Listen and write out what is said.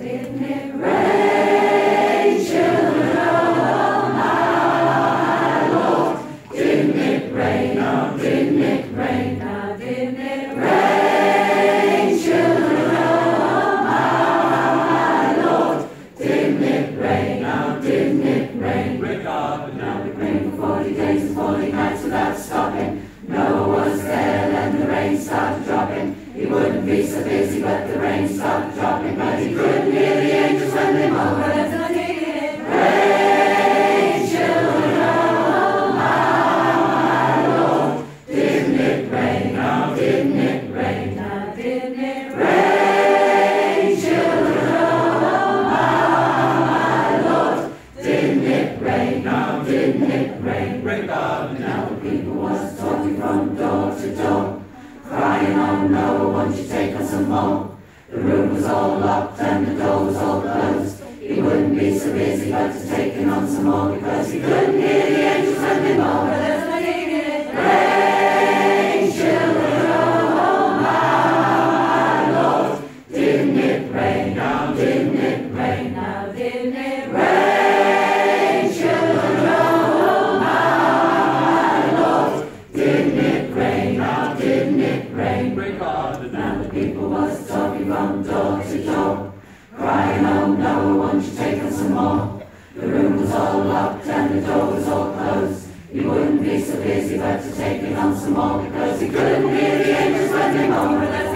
didn't it rain, children of my Lord? Didn't it rain, now didn't it rain, now didn't it rain, children of my Lord? Didn't it rain, now didn't it rain? Now it rained for 40 days and 40 nights without stopping. Noah was there and the rain started dropping. He wouldn't be so busy, but the rain started dropping. But he couldn't hear the angels when they moaned. But it's not taking it. Rain, children of my Lord. Didn't it rain? Now didn't it rain? Now didn't it rain, children of my Lord? Didn't it rain? Now didn't it rain? Now the people was talking from door to door, crying, oh no, won't you take us some more? The room was all locked and the door was all closed. He wouldn't be so busy but to taking on some more, because he couldn't hear the angels when they moaned. But there's no taking it. Rain, children of my Lord. Didn't it rain? Now didn't it rain? Now didn't it rain, children of my Lord? Didn't it rain? Now didn't it rain? Now the people was talking from door to door, crying, oh no, won't you take us some more? The room was all locked and the door was all closed. He wouldn't be so busy but to taking on some more, because he couldn't hear the angels when they moaned.